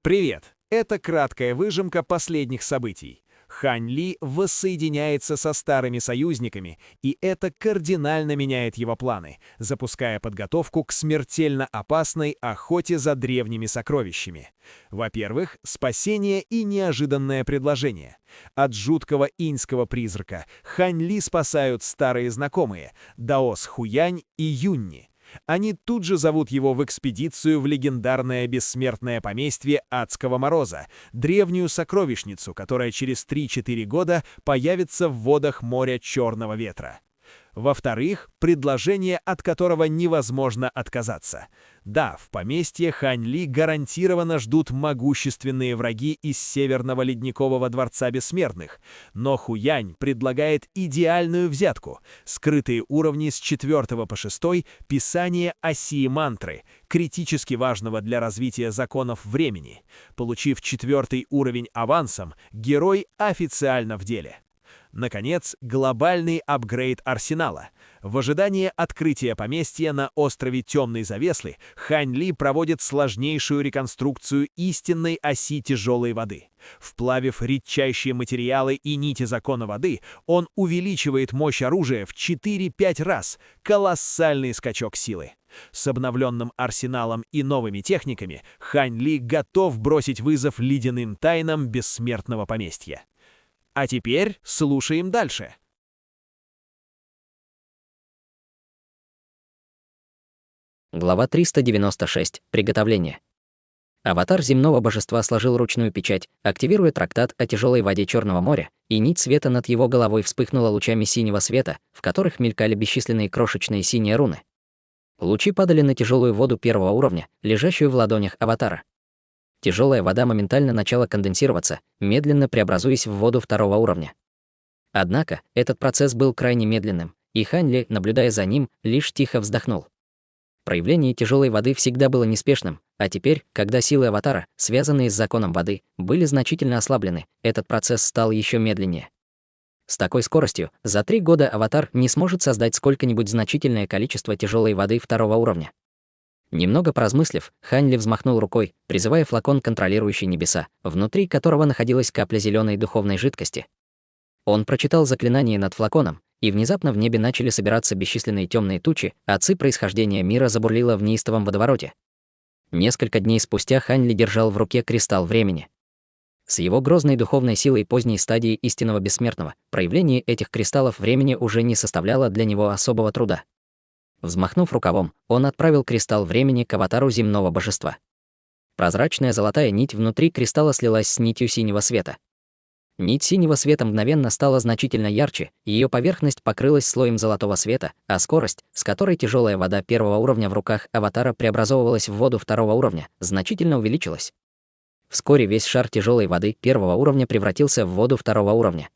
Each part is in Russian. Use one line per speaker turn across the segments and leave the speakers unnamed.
Привет! Это краткая выжимка последних событий. Хань Ли воссоединяется со старыми союзниками, и это кардинально меняет его планы, запуская подготовку к смертельно опасной охоте за древними сокровищами. Во-первых, спасение и неожиданное предложение. От жуткого иньского призрака Хань Ли спасают старые знакомые – Даос Хуянь и Юнни. Они тут же зовут его в экспедицию в легендарное бессмертное поместье Адского Мороза, древнюю сокровищницу, которая через 3-4 года появится в водах моря Черного Ветра. Во-вторых, предложение, от которого невозможно отказаться. Да, в поместье Хань Ли гарантированно ждут могущественные враги из Северного Ледникового Дворца Бессмертных, но Хуянь предлагает идеальную взятку – скрытые уровни с 4 по 6 писания Осии мантры, критически важного для развития законов времени. Получив 4 уровень авансом, герой официально в деле. Наконец, глобальный апгрейд арсенала. В ожидании открытия поместья на острове Темной Завеслы Хань Ли проводит сложнейшую реконструкцию истинной оси тяжелой воды. Вплавив редчайшие материалы и нити закона воды, он увеличивает мощь оружия в 4-5 раз. Колоссальный скачок силы. С обновленным арсеналом и новыми техниками Хань Ли готов бросить вызов ледяным тайнам бессмертного поместья. А теперь слушаем дальше.
Глава 396. Приготовление. Аватар земного божества сложил ручную печать, активируя трактат о тяжелой воде Черного моря, и нить света над его головой вспыхнула лучами синего света, в которых мелькали бесчисленные крошечные синие руны. Лучи падали на тяжелую воду 1-го уровня, лежащую в ладонях аватара. Тяжелая вода моментально начала конденсироваться, медленно преобразуясь в воду 2-го уровня. Однако, этот процесс был крайне медленным, и Хань Ли, наблюдая за ним, лишь тихо вздохнул. Проявление тяжелой воды всегда было неспешным, а теперь, когда силы аватара, связанные с законом воды, были значительно ослаблены, этот процесс стал еще медленнее. С такой скоростью, за 3 года аватар не сможет создать сколько-нибудь значительное количество тяжелой воды 2-го уровня. Немного поразмыслив, Хань Ли взмахнул рукой, призывая флакон, контролирующий небеса, внутри которого находилась капля зеленой духовной жидкости. Он прочитал заклинание над флаконом, и внезапно в небе начали собираться бесчисленные темные тучи, а ци происхождения мира забурлила в неистовом водовороте. Несколько дней спустя Хань Ли держал в руке кристалл времени. С его грозной духовной силой поздней стадии истинного бессмертного, проявление этих кристаллов времени уже не составляло для него особого труда. Взмахнув рукавом, он отправил кристалл времени к аватару земного божества. Прозрачная золотая нить внутри кристалла слилась с нитью синего света. Нить синего света мгновенно стала значительно ярче, ее поверхность покрылась слоем золотого света, а скорость, с которой тяжелая вода 1-го уровня в руках аватара преобразовывалась в воду 2-го уровня, значительно увеличилась. Вскоре весь шар тяжелой воды 1-го уровня превратился в воду 2-го уровня.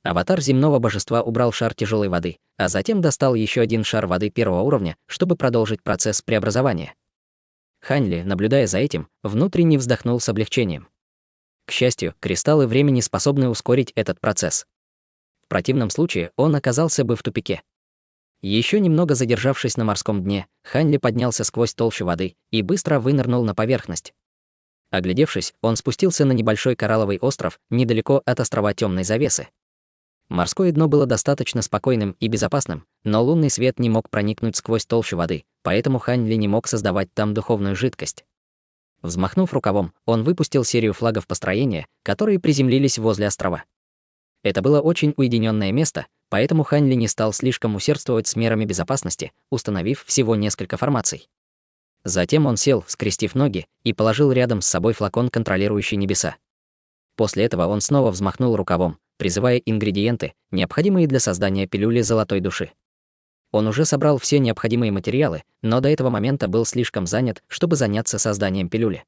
Аватар земного божества убрал шар тяжелой воды, а затем достал еще один шар воды 1-го уровня, чтобы продолжить процесс преобразования. Хань Ли, наблюдая за этим, внутренне вздохнул с облегчением. К счастью, кристаллы времени способны ускорить этот процесс. В противном случае он оказался бы в тупике. Еще немного задержавшись на морском дне, Хань Ли поднялся сквозь толщу воды и быстро вынырнул на поверхность. Оглядевшись, он спустился на небольшой коралловый остров недалеко от острова Темной Завесы. Морское дно было достаточно спокойным и безопасным, но лунный свет не мог проникнуть сквозь толщу воды, поэтому Хань Ли не мог создавать там духовную жидкость. Взмахнув рукавом, он выпустил серию флагов построения, которые приземлились возле острова. Это было очень уединенное место, поэтому Хань Ли не стал слишком усердствовать с мерами безопасности, установив всего несколько формаций. Затем он сел, скрестив ноги, и положил рядом с собой флакон, контролирующий небеса. После этого он снова взмахнул рукавом, призывая ингредиенты, необходимые для создания пилюли золотой души. Он уже собрал все необходимые материалы, но до этого момента был слишком занят, чтобы заняться созданием пилюли.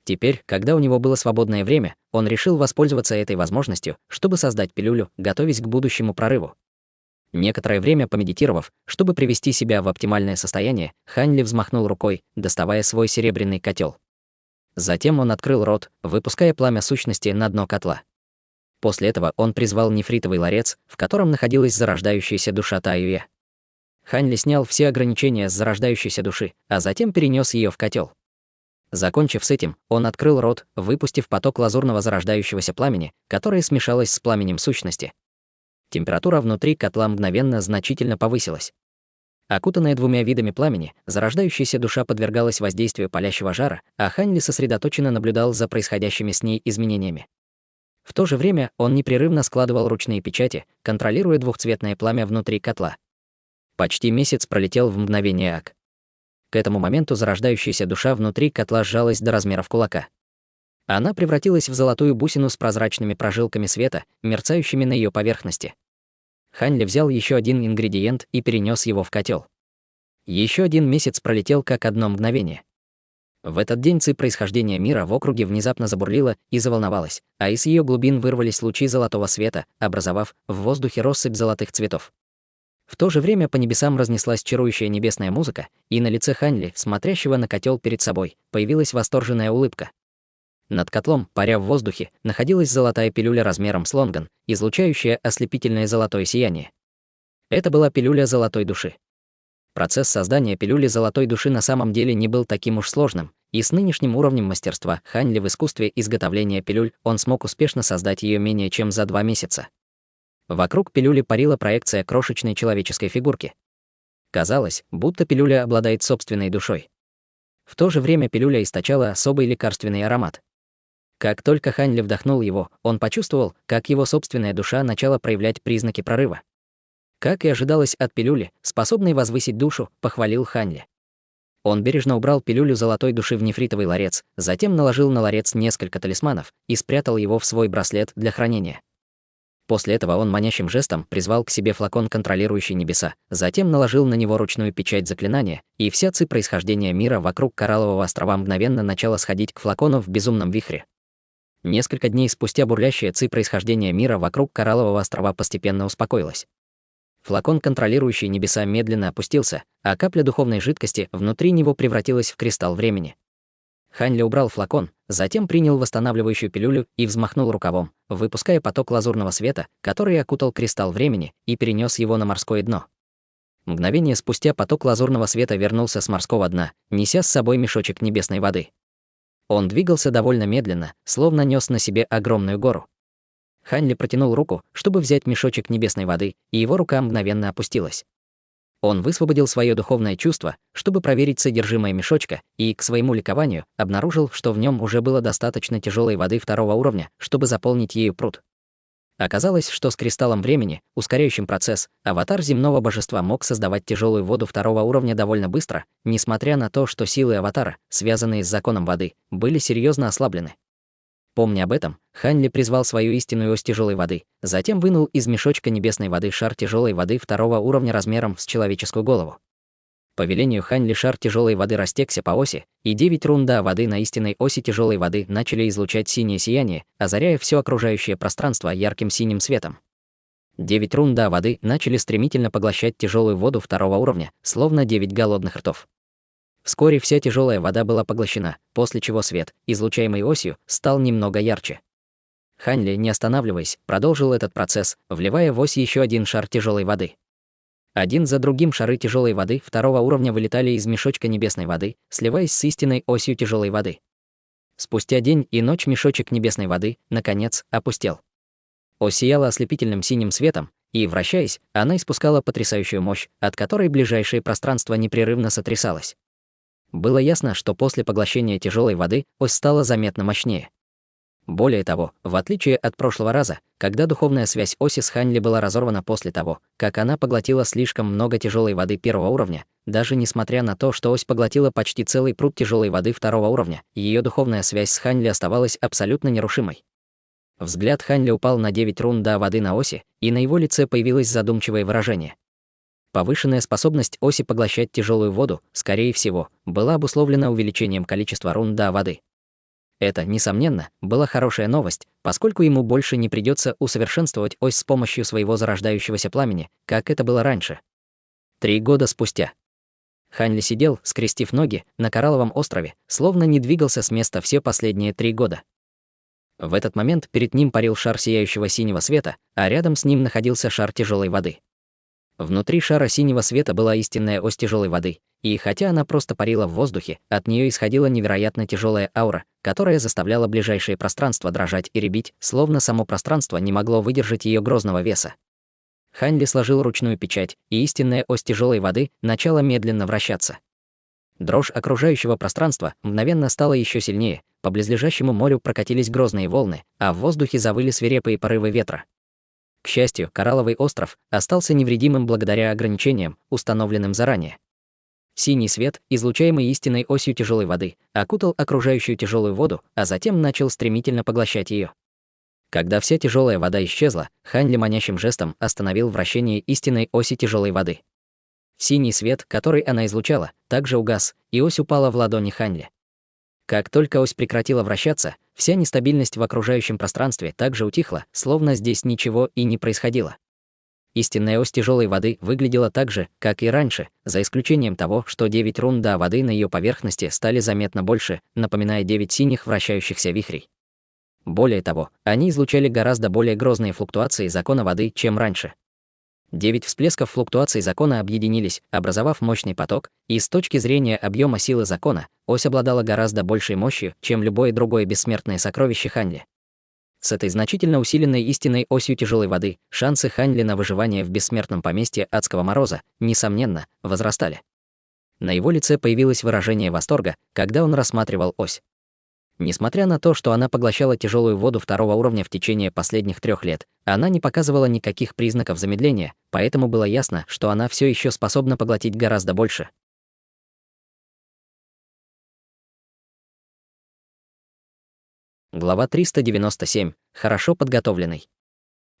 Теперь, когда у него было свободное время, он решил воспользоваться этой возможностью, чтобы создать пилюлю, готовясь к будущему прорыву. Некоторое время помедитировав, чтобы привести себя в оптимальное состояние, Хань Ли взмахнул рукой, доставая свой серебряный котел. Затем он открыл рот, выпуская пламя сущности на дно котла. После этого он призвал нефритовый ларец, в котором находилась зарождающаяся душа Тайюэ. Хань Ли снял все ограничения с зарождающейся души, а затем перенес ее в котел. Закончив с этим, он открыл рот, выпустив поток лазурного зарождающегося пламени, которое смешалось с пламенем сущности. Температура внутри котла мгновенно значительно повысилась. Окутанная двумя видами пламени, зарождающаяся душа подвергалась воздействию палящего жара, а Хань Ли сосредоточенно наблюдал за происходящими с ней изменениями. В то же время он непрерывно складывал ручные печати, контролируя двухцветное пламя внутри котла. Почти месяц пролетел в мгновение ока. К этому моменту зарождающаяся душа внутри котла сжалась до размеров кулака. Она превратилась в золотую бусину с прозрачными прожилками света, мерцающими на ее поверхности. Хань Ли взял еще один ингредиент и перенес его в котел. Еще один месяц пролетел как одно мгновение. В этот день ци происхождения мира в округе внезапно забурлила и заволновалась, а из ее глубин вырвались лучи золотого света, образовав в воздухе россыпь золотых цветов. В то же время по небесам разнеслась чарующая небесная музыка, и на лице Хань Ли, смотрящего на котел перед собой, появилась восторженная улыбка. Над котлом, паря в воздухе, находилась золотая пилюля размером с лонган, излучающая ослепительное золотое сияние. Это была пилюля золотой души. Процесс создания пилюли золотой души на самом деле не был таким уж сложным, и с нынешним уровнем мастерства Хань Ли в искусстве изготовления пилюль он смог успешно создать ее менее чем за 2 месяца. Вокруг пилюли парила проекция крошечной человеческой фигурки. Казалось, будто пилюля обладает собственной душой. В то же время пилюля источала особый лекарственный аромат. Как только Хань Ли вдохнул его, он почувствовал, как его собственная душа начала проявлять признаки прорыва. Как и ожидалось от пилюли, способной возвысить душу, похвалил Хань Ли. Он бережно убрал пилюлю золотой души в нефритовый ларец, затем наложил на ларец несколько талисманов и спрятал его в свой браслет для хранения. После этого он манящим жестом призвал к себе флакон, контролирующий небеса, затем наложил на него ручную печать заклинания, и вся ци происхождения мира вокруг Кораллового острова мгновенно начала сходить к флакону в безумном вихре. Несколько дней спустя бурлящая ци происхождения мира вокруг Кораллового острова постепенно успокоилась. Флакон, контролирующий небеса, медленно опустился, а капля духовной жидкости внутри него превратилась в кристалл времени. Хань Ли убрал флакон, затем принял восстанавливающую пилюлю и взмахнул рукавом, выпуская поток лазурного света, который окутал кристалл времени и перенес его на морское дно. Мгновение спустя поток лазурного света вернулся с морского дна, неся с собой мешочек небесной воды. Он двигался довольно медленно, словно нес на себе огромную гору. Хань Ли протянул руку, чтобы взять мешочек небесной воды, и его рука мгновенно опустилась. Он высвободил свое духовное чувство, чтобы проверить содержимое мешочка, и, к своему ликованию, обнаружил, что в нем уже было достаточно тяжелой воды 2-го уровня, чтобы заполнить ею пруд. Оказалось, что с кристаллом времени, ускоряющим процесс, аватар земного божества мог создавать тяжелую воду 2-го уровня довольно быстро, несмотря на то, что силы аватара, связанные с законом воды, были серьезно ослаблены. Помня об этом, Хань Ли призвал свою истинную ось тяжелой воды, затем вынул из мешочка небесной воды шар тяжелой воды 2-го уровня размером с человеческую голову. По велению Хань Ли шар тяжелой воды растекся по оси, и 9 рун да воды на истинной оси тяжелой воды начали излучать синее сияние, озаряя все окружающее пространство ярким синим светом. 9 рун да воды начали стремительно поглощать тяжелую воду 2-го уровня, словно 9 голодных ртов. Вскоре вся тяжелая вода была поглощена, после чего свет, излучаемый осью, стал немного ярче. Хань Ли, не останавливаясь, продолжил этот процесс, вливая в ось еще один шар тяжелой воды. Один за другим шары тяжелой воды 2-го уровня вылетали из мешочка небесной воды, сливаясь с истинной осью тяжелой воды. Спустя день и ночь мешочек небесной воды, наконец, опустел. Ось сияла ослепительным синим светом, и, вращаясь, она испускала потрясающую мощь, от которой ближайшее пространство непрерывно сотрясалось. Было ясно, что после поглощения тяжелой воды ось стала заметно мощнее. Более того, в отличие от прошлого раза, когда духовная связь оси с Хань Ли была разорвана после того, как она поглотила слишком много тяжелой воды 1-го уровня, даже несмотря на то, что ось поглотила почти целый пруд тяжелой воды 2-го уровня, ее духовная связь с Хань Ли оставалась абсолютно нерушимой. Взгляд Хань Ли упал на 9 рун да воды на оси, и на его лице появилось задумчивое выражение. Повышенная способность оси поглощать тяжелую воду, скорее всего, была обусловлена увеличением количества рун да воды. Это, несомненно, была хорошая новость, поскольку ему больше не придется усовершенствовать ось с помощью своего зарождающегося пламени, как это было раньше. 3 года спустя. Хань Ли сидел, скрестив ноги, на Коралловом острове, словно не двигался с места все последние 3 года. В этот момент перед ним парил шар сияющего синего света, а рядом с ним находился шар тяжелой воды. Внутри шара синего света была истинная ось тяжелой воды, И хотя она просто парила в воздухе, от нее исходила невероятно тяжелая аура, которая заставляла ближайшее пространство дрожать и рябить, словно само пространство не могло выдержать ее грозного веса. Хань Ли сложил ручную печать, и истинная ось тяжелой воды начала медленно вращаться. Дрожь окружающего пространства мгновенно стала еще сильнее, по близлежащему морю прокатились грозные волны, а в воздухе завыли свирепые порывы ветра. К счастью, Коралловый остров остался невредимым благодаря ограничениям, установленным заранее. Синий свет, излучаемый истинной осью тяжелой воды, окутал окружающую тяжелую воду, а затем начал стремительно поглощать ее. Когда вся тяжелая вода исчезла, Хань Ли манящим жестом остановил вращение истинной оси тяжелой воды. Синий свет, который она излучала, также угас, и ось упала в ладони Хань Ли. Как только ось прекратила вращаться, вся нестабильность в окружающем пространстве также утихла, словно здесь ничего и не происходило. Истинная ось тяжелой воды выглядела так же, как и раньше, за исключением того, что 9 рун до воды на ее поверхности стали заметно больше, напоминая 9 синих вращающихся вихрей. Более того, они излучали гораздо более грозные флуктуации закона воды, чем раньше. 9 всплесков флуктуаций закона объединились, образовав мощный поток, и с точки зрения объема силы закона, ось обладала гораздо большей мощью, чем любое другое бессмертное сокровище Хань Ли. С этой значительно усиленной истинной осью тяжелой воды шансы Хань Ли на выживание в бессмертном поместье Адского Мороза, несомненно, возрастали. На его лице появилось выражение восторга, когда он рассматривал ось. Несмотря на то, что она поглощала тяжелую воду второго уровня в течение последних 3 лет, она не показывала никаких признаков замедления, поэтому было ясно, что она все еще способна поглотить гораздо больше. Глава 397. Хорошо подготовленный.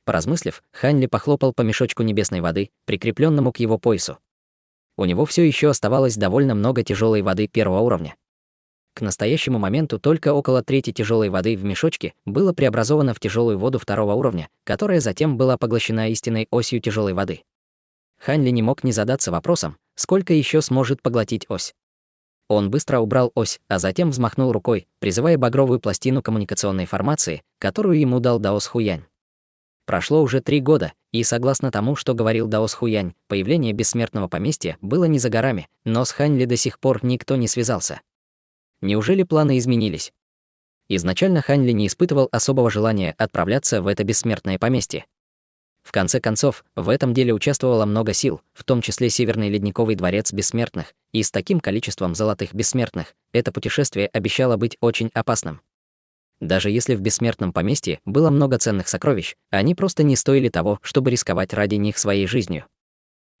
Поразмыслив, Хань Ли похлопал по мешочку небесной воды, прикрепленному к его поясу. У него все еще оставалось довольно много тяжелой воды первого уровня. К настоящему моменту только около трети тяжелой воды в мешочке было преобразовано в тяжелую воду второго уровня, которая затем была поглощена истинной осью тяжелой воды. Хань Ли не мог не задаться вопросом, сколько еще сможет поглотить ось. Он быстро убрал ось, а затем взмахнул рукой, призывая багровую пластину коммуникационной формации, которую ему дал Даос Хуянь. Прошло уже 3 года, и согласно тому, что говорил Даос Хуянь, появление бессмертного поместья было не за горами, но с Хань Ли до сих пор никто не связался. Неужели планы изменились? Изначально Хань Ли не испытывал особого желания отправляться в это бессмертное поместье. В конце концов, в этом деле участвовало много сил, в том числе Северный Ледниковый дворец бессмертных, и с таким количеством золотых бессмертных, это путешествие обещало быть очень опасным. Даже если в бессмертном поместье было много ценных сокровищ, они просто не стоили того, чтобы рисковать ради них своей жизнью.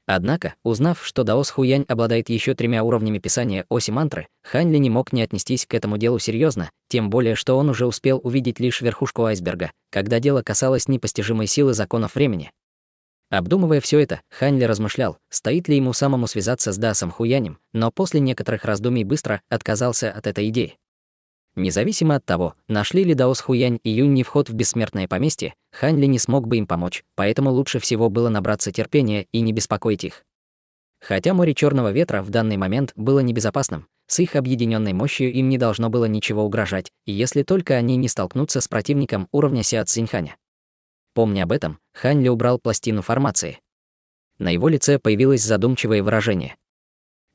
Однако, узнав, что Даос Хуянь обладает еще 3 уровнями писания оси мантры, Хань Ли не мог не отнестись к этому делу серьезно, тем более, что он уже успел увидеть лишь верхушку айсберга, когда дело касалось непостижимой силы законов времени. Обдумывая все это, Хань Ли размышлял, стоит ли ему самому связаться с Даосом Хуянем, но после некоторых раздумий быстро отказался от этой идеи. Независимо от того, нашли ли Даос Хуянь и Юнь вход в бессмертное поместье, Хань Ли не смог бы им помочь, поэтому лучше всего было набраться терпения и не беспокоить их. Хотя море Черного ветра в данный момент было небезопасным, с их объединенной мощью им не должно было ничего угрожать, если только они не столкнутся с противником уровня Сяо Цзиньханя. Помня об этом, Хань Ли убрал пластину формации. На его лице появилось задумчивое выражение.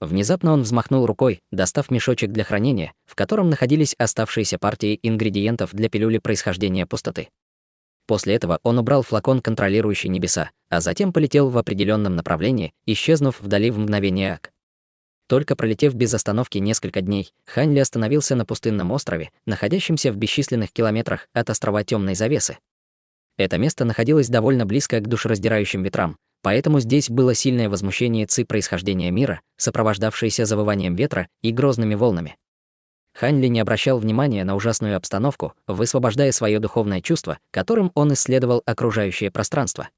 Внезапно он взмахнул рукой, достав мешочек для хранения, в котором находились оставшиеся партии ингредиентов для пилюли происхождения пустоты. После этого он убрал флакон, контролирующий небеса, а затем полетел в определенном направлении, исчезнув вдали в мгновение ока. Только пролетев без остановки несколько дней, Хань Ли остановился на пустынном острове, находящемся в бесчисленных километрах от острова Темной Завесы. Это место находилось довольно близко к душераздирающим ветрам, поэтому здесь было сильное возмущение ци происхождения мира, сопровождавшееся завыванием ветра и грозными волнами. Хань Ли не обращал внимания на ужасную обстановку, высвобождая свое духовное чувство, которым он исследовал окружающее пространство.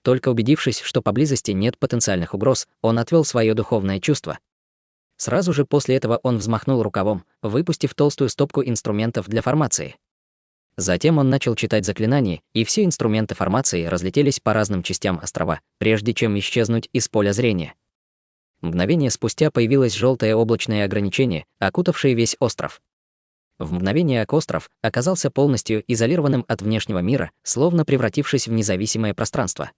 Только убедившись, что поблизости нет потенциальных угроз, он отвел свое духовное чувство. Сразу же после этого он взмахнул рукавом, выпустив толстую стопку инструментов для формации. Затем он начал читать заклинания, и все инструменты формации разлетелись по разным частям острова, прежде чем исчезнуть из поля зрения. Мгновение спустя появилось желтое облачное ограничение, окутавшее весь остров. В мгновение ока остров оказался полностью изолированным от внешнего мира, словно превратившись в независимое пространство.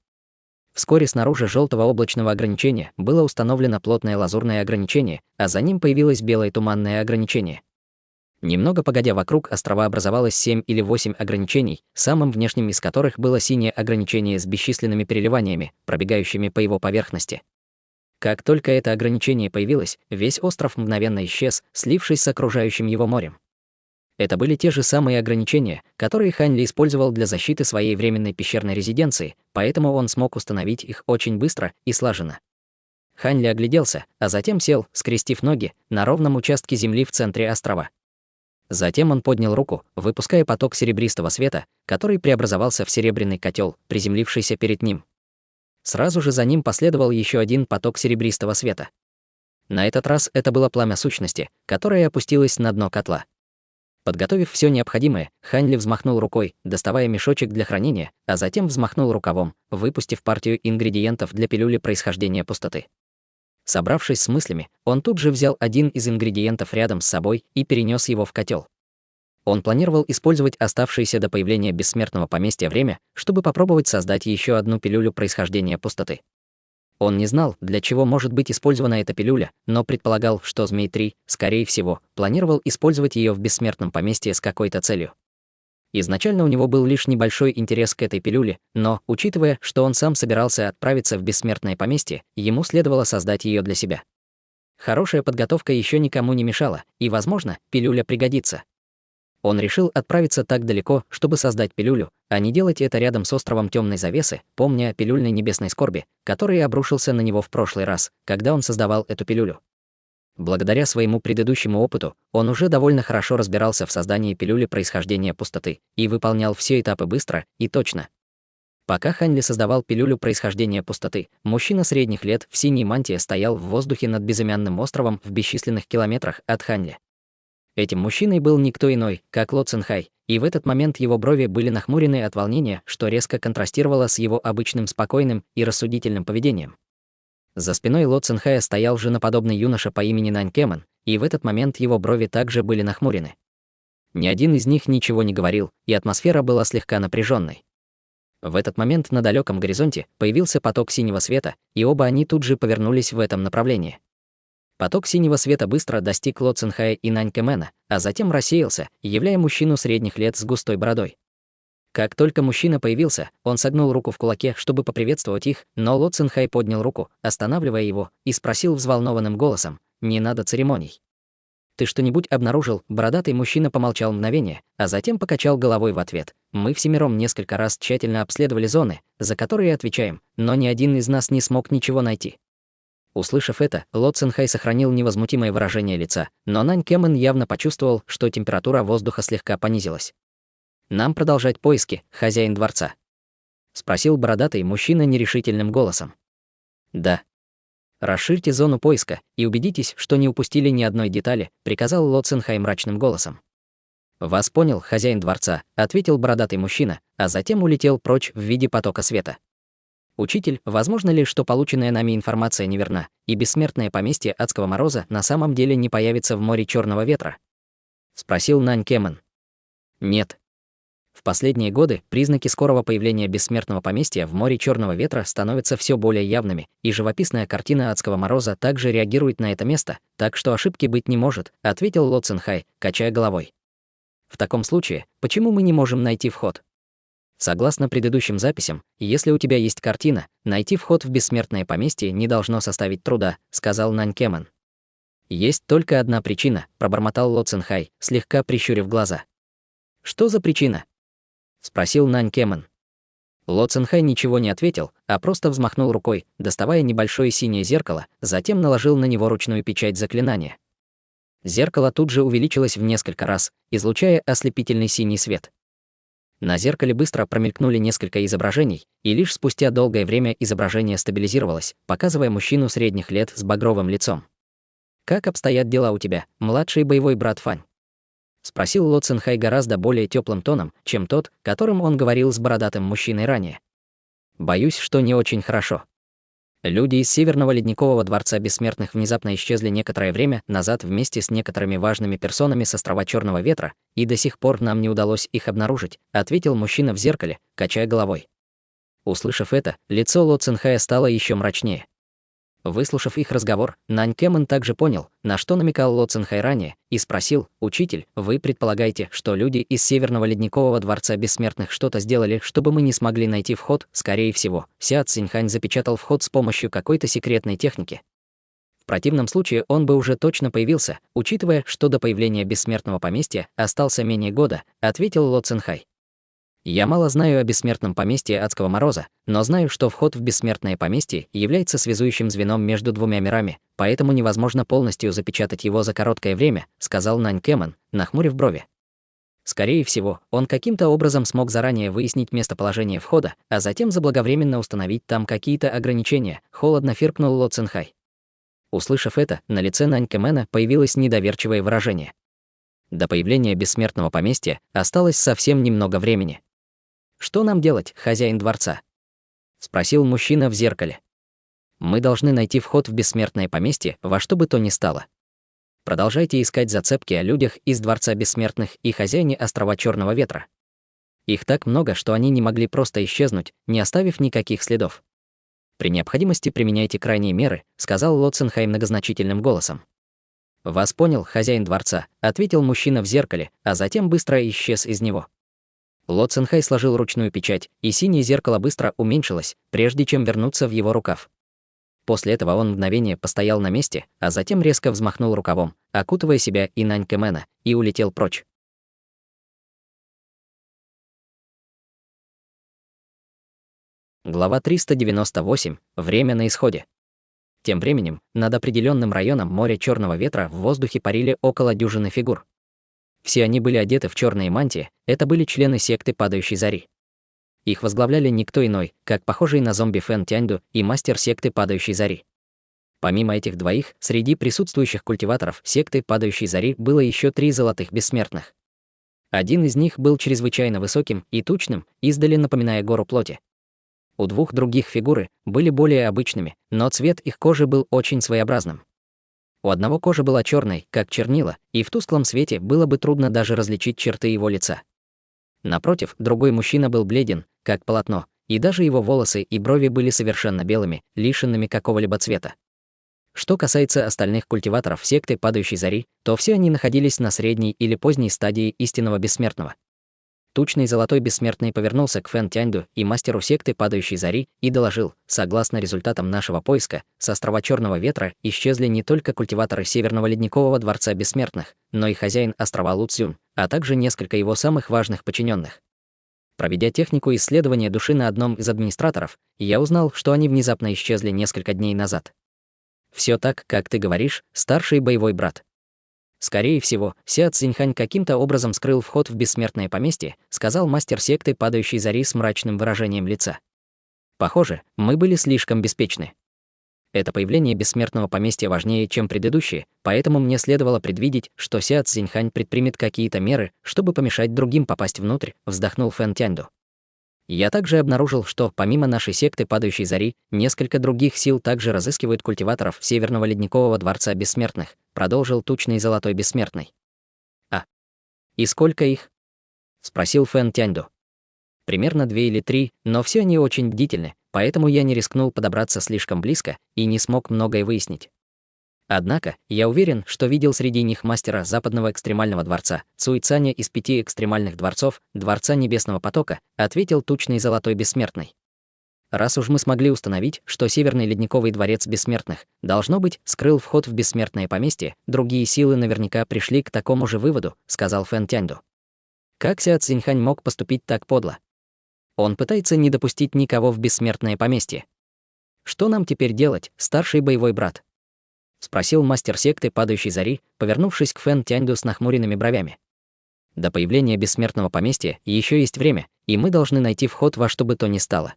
Вскоре снаружи желтого облачного ограничения было установлено плотное лазурное ограничение, а за ним появилось белое туманное ограничение. Немного погодя, вокруг острова образовалось 7 или 8 ограничений, самым внешним из которых было синее ограничение с бесчисленными переливаниями, пробегающими по его поверхности. Как только это ограничение появилось, весь остров мгновенно исчез, слившись с окружающим его морем. Это были те же самые ограничения, которые Хань Ли использовал для защиты своей временной пещерной резиденции, поэтому он смог установить их очень быстро и слаженно. Хань Ли огляделся, а затем сел, скрестив ноги, на ровном участке земли в центре острова. Затем он поднял руку, выпуская поток серебристого света, который преобразовался в серебряный котел, приземлившийся перед ним. Сразу же за ним последовал еще один поток серебристого света. На этот раз это было пламя сущности, которое опустилось на дно котла. Подготовив все необходимое, Хань Ли взмахнул рукой, доставая мешочек для хранения, а затем взмахнул рукавом, выпустив партию ингредиентов для пилюли происхождения пустоты. Собравшись с мыслями, он тут же взял один из ингредиентов рядом с собой и перенес его в котел. Он планировал использовать оставшееся до появления бессмертного поместья время, чтобы попробовать создать еще одну пилюлю происхождения пустоты. Он не знал, для чего может быть использована эта пилюля, но предполагал, что Змей-3, скорее всего, планировал использовать ее в бессмертном поместье с какой-то целью. Изначально у него был лишь небольшой интерес к этой пилюле, но, учитывая, что он сам собирался отправиться в бессмертное поместье, ему следовало создать ее для себя. Хорошая подготовка еще никому не мешала, и, возможно, пилюля пригодится. Он решил отправиться так далеко, чтобы создать пилюлю, а не делать это рядом с островом Темной Завесы, помня о пилюльной небесной скорби, который обрушился на него в прошлый раз, когда он создавал эту пилюлю. Благодаря своему предыдущему опыту, он уже довольно хорошо разбирался в создании пилюли происхождения пустоты и выполнял все этапы быстро и точно. Пока Хань Ли создавал пилюлю происхождения пустоты, мужчина средних лет в синей мантии стоял в воздухе над безымянным островом в бесчисленных километрах от Хань Ли. Этим мужчиной был никто иной, как Ло Цинхай, и в этот момент его брови были нахмурены от волнения, что резко контрастировало с его обычным спокойным и рассудительным поведением. За спиной Ло Цинхая стоял женоподобный юноша по имени Нань Кэмэн, и в этот момент его брови также были нахмурены. Ни один из них ничего не говорил, и атмосфера была слегка напряженной. В этот момент на далеком горизонте появился поток синего света, и оба они тут же повернулись в этом направлении. Поток синего света быстро достиг Ло Цинхая и Нань Кэмэна, а затем рассеялся, являя мужчину средних лет с густой бородой. Как только мужчина появился, он согнул руку в кулаке, чтобы поприветствовать их, но Ло Цинхай поднял руку, останавливая его, и спросил взволнованным голосом: «Не надо церемоний». «Ты что-нибудь обнаружил?» Бородатый мужчина помолчал мгновение, а затем покачал головой в ответ. «Мы всемиром несколько раз тщательно обследовали зоны, за которые отвечаем, но ни один из нас не смог ничего найти». Услышав это, Ло Цинхай сохранил невозмутимое выражение лица, но Нань Кэмэн явно почувствовал, что температура воздуха слегка понизилась. «Нам продолжать поиски, хозяин дворца?» — спросил бородатый мужчина нерешительным голосом. «Да». «Расширьте зону поиска и убедитесь, что не упустили ни одной детали», — приказал Ло Цинхай мрачным голосом. «Вас понял, хозяин дворца», — ответил бородатый мужчина, а затем улетел прочь в виде потока света. «Учитель, возможно ли, что полученная нами информация неверна, и бессмертное поместье Адского Мороза на самом деле не появится в море Черного Ветра?» — спросил Нань Кэмэн. «Нет. В последние годы признаки скорого появления бессмертного поместья в море Черного Ветра становятся все более явными, и живописная картина Адского Мороза также реагирует на это место, так что ошибки быть не может», — ответил Ло Цинхай, качая головой. «В таком случае, почему мы не можем найти вход?» Согласно предыдущим записям, если у тебя есть картина, найти вход в бессмертное поместье не должно составить труда, сказал Нань Кэмэн. Есть только одна причина, пробормотал Ло Цинхай, слегка прищурив глаза. Что за причина? Спросил Нань Кэмэн. Ло Цинхай ничего не ответил, а просто взмахнул рукой, доставая небольшое синее зеркало, затем наложил на него ручную печать заклинания. Зеркало тут же увеличилось в несколько раз, излучая ослепительный синий свет. На зеркале быстро промелькнули несколько изображений, и лишь спустя долгое время изображение стабилизировалось, показывая мужчину средних лет с багровым лицом. «Как обстоят дела у тебя, младший боевой брат Фань?» — спросил Ло Цинхай гораздо более теплым тоном, чем тот, которым он говорил с бородатым мужчиной ранее. «Боюсь, что не очень хорошо. Люди из Северного Ледникового Дворца Бессмертных внезапно исчезли некоторое время назад вместе с некоторыми важными персонами с острова Черного Ветра, и до сих пор нам не удалось их обнаружить», — ответил мужчина в зеркале, качая головой. Услышав это, лицо Ло Цинхая стало еще мрачнее. Выслушав их разговор, Нань Кэмэн также понял, на что намекал Ло Цинхай ранее, и спросил: «Учитель, вы предполагаете, что люди из Северного Ледникового Дворца Бессмертных что-то сделали, чтобы мы не смогли найти вход?» Скорее всего, Ся Цзиньхань запечатал вход с помощью какой-то секретной техники. В противном случае он бы уже точно появился, учитывая, что до появления Бессмертного поместья остался менее года, ответил Ло Цинхай. Я мало знаю о Бессмертном поместье Адского Мороза, но знаю, что вход в Бессмертное поместье является связующим звеном между двумя мирами, поэтому невозможно полностью запечатать его за короткое время, сказал Нань Кэмэн, нахмурив брови. Скорее всего, он каким-то образом смог заранее выяснить местоположение входа, а затем заблаговременно установить там какие-то ограничения, холодно фыркнул Ло Цинхай. Услышав это, на лице Нань Кэмэна появилось недоверчивое выражение. До появления Бессмертного поместья осталось совсем немного времени. «Что нам делать, хозяин дворца?» — спросил мужчина в зеркале. «Мы должны найти вход в Бессмертное поместье во что бы то ни стало. Продолжайте искать зацепки о людях из Дворца Бессмертных и хозяине острова Черного Ветра. Их так много, что они не могли просто исчезнуть, не оставив никаких следов. При необходимости применяйте крайние меры», — сказал Ло Цинхай многозначительным голосом. «Вас понял, хозяин дворца», — ответил мужчина в зеркале, а затем быстро исчез из него. Ло Цинхай сложил ручную печать, и синее зеркало быстро уменьшилось, прежде чем вернуться в его рукав. После этого он мгновение постоял на месте, а затем резко взмахнул рукавом, окутывая себя и Нань Кэмэна, и улетел прочь. Глава 398. Время на исходе. Тем временем, над определенным районом моря Черного Ветра в воздухе парили около дюжины фигур. Все они были одеты в черные мантии, это были члены секты Падающей Зари. Их возглавляли никто иной, как похожий на зомби Фэн Тяньду и мастер секты Падающей Зари. Помимо этих двоих, среди присутствующих культиваторов секты Падающей Зари было еще 3 золотых бессмертных. Один из них был чрезвычайно высоким и тучным, издали напоминая гору плоти. У 2 других фигуры были более обычными, но цвет их кожи был очень своеобразным. У одного кожа была черной, как чернила, и в тусклом свете было бы трудно даже различить черты его лица. Напротив, другой мужчина был бледен, как полотно, и даже его волосы и брови были совершенно белыми, лишенными какого-либо цвета. Что касается остальных культиваторов секты Падающей Зари, то все они находились на средней или поздней стадии истинного бессмертного. Тучный золотой бессмертный повернулся к Фэн Тяньду и мастеру секты Падающей Зари и доложил: согласно результатам нашего поиска, с острова Черного Ветра исчезли не только культиваторы Северного Ледникового Дворца Бессмертных, но и хозяин острова Лу Цзюн, а также несколько его самых важных подчиненных. Проведя технику исследования души на одном из администраторов, я узнал, что они внезапно исчезли несколько дней назад. Все так, как ты говоришь, старший боевой брат. Скорее всего, Ся Цзиньхань каким-то образом скрыл вход в Бессмертное поместье, сказал мастер секты Падающей Зари с мрачным выражением лица. Похоже, мы были слишком беспечны. Это появление Бессмертного поместья важнее, чем предыдущие, поэтому мне следовало предвидеть, что Ся Цзиньхань предпримет какие-то меры, чтобы помешать другим попасть внутрь, вздохнул Фэн Тяньду. Я также обнаружил, что, помимо нашей секты Падающей Зари, несколько других сил также разыскивают культиваторов Северного Ледникового Дворца Бессмертных, продолжил тучный золотой бессмертный. «А? И сколько их?» — спросил Фэн Тяньду. «Примерно 2 или 3, но все они очень бдительны, поэтому я не рискнул подобраться слишком близко и не смог многое выяснить. Однако, я уверен, что видел среди них мастера Западного экстремального дворца, Цуйцаня из 5 экстремальных дворцов, Дворца Небесного потока», ответил тучный золотой бессмертный. «Раз уж мы смогли установить, что Северный Ледниковый Дворец Бессмертных, должно быть, скрыл вход в Бессмертное поместье, другие силы наверняка пришли к такому же выводу», сказал Фэн Тяньду. Как Ся Цзиньхань мог поступить так подло? Он пытается не допустить никого в Бессмертное поместье. «Что нам теперь делать, старший боевой брат?» — спросил мастер секты Падающей Зари, повернувшись к Фэн Тяньду с нахмуренными бровями. «До появления Бессмертного поместья еще есть время, и мы должны найти вход во что бы то ни стало.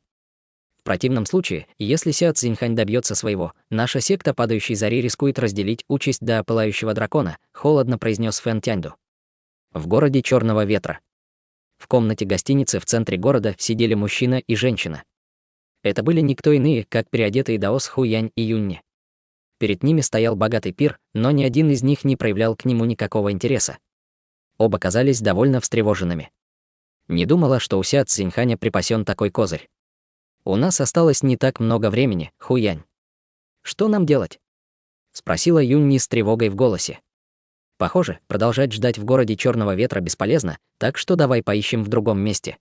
В противном случае, если Ся Цзиньхань добьется своего, наша секта Падающей Зари рискует разделить участь до Пылающего дракона», — холодно произнес Фэн Тяньду. В городе Черного Ветра. В комнате гостиницы в центре города сидели мужчина и женщина. Это были никто иные, как переодетые даос Хуянь и Юнни. Перед ними стоял богатый пир, но ни один из них не проявлял к нему никакого интереса. Оба казались довольно встревоженными. Не думала, что у Ся Цзиньханя припасен такой козырь. У нас осталось не так много времени, Хуянь. Что нам делать? Спросила Юнни с тревогой в голосе. Похоже, продолжать ждать в городе Черного ветра бесполезно, так что давай поищем в другом месте.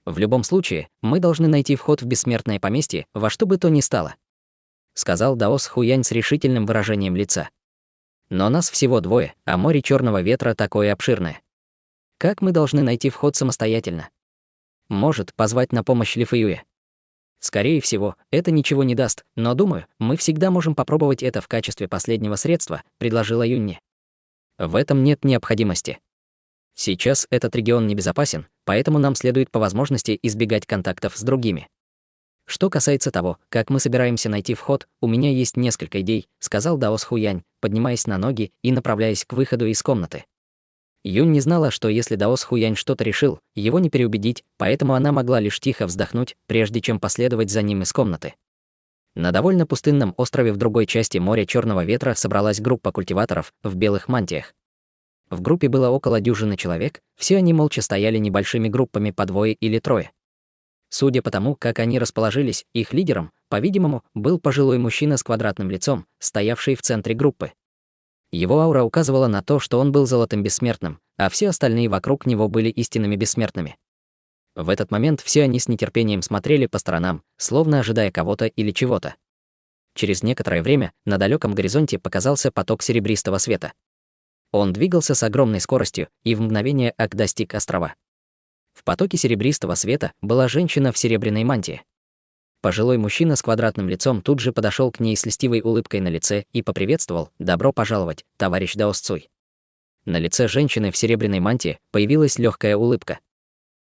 В любом случае, мы должны найти вход в бессмертное поместье во что бы то ни стало, сказал Даос Хуянь с решительным выражением лица. Но нас всего двое, а море Черного ветра такое обширное. Как мы должны найти вход самостоятельно? Может, позвать на помощь Ли Фэюэ? Скорее всего, это ничего не даст, но думаю, мы всегда можем попробовать это в качестве последнего средства, предложила Юнни. В этом нет необходимости. Сейчас этот регион небезопасен, поэтому нам следует по возможности избегать контактов с другими. Что касается того, как мы собираемся найти вход, у меня есть несколько идей, сказал Даос Хуянь, поднимаясь на ноги и направляясь к выходу из комнаты. Юнь не знала, что если Даос Хуянь что-то решил, его не переубедить, поэтому она могла лишь тихо вздохнуть, прежде чем последовать за ним из комнаты. На довольно пустынном острове в другой части моря Черного ветра собралась группа культиваторов в белых мантиях. В группе было около дюжины человек, все они молча стояли небольшими группами по двое или трое. Судя по тому, как они расположились, их лидером, по-видимому, был пожилой мужчина с квадратным лицом, стоявший в центре группы. Его аура указывала на то, что он был золотым бессмертным, а все остальные вокруг него были истинными бессмертными. В этот момент все они с нетерпением смотрели по сторонам, словно ожидая кого-то или чего-то. Через некоторое время на далеком горизонте показался поток серебристого света. Он двигался с огромной скоростью и в мгновение ока достиг острова. В потоке серебристого света была женщина в серебряной мантии. Пожилой мужчина с квадратным лицом тут же подошел к ней с льстивой улыбкой на лице и поприветствовал: «Добро пожаловать, товарищ Даос Цуй». На лице женщины в серебряной мантии появилась легкая улыбка.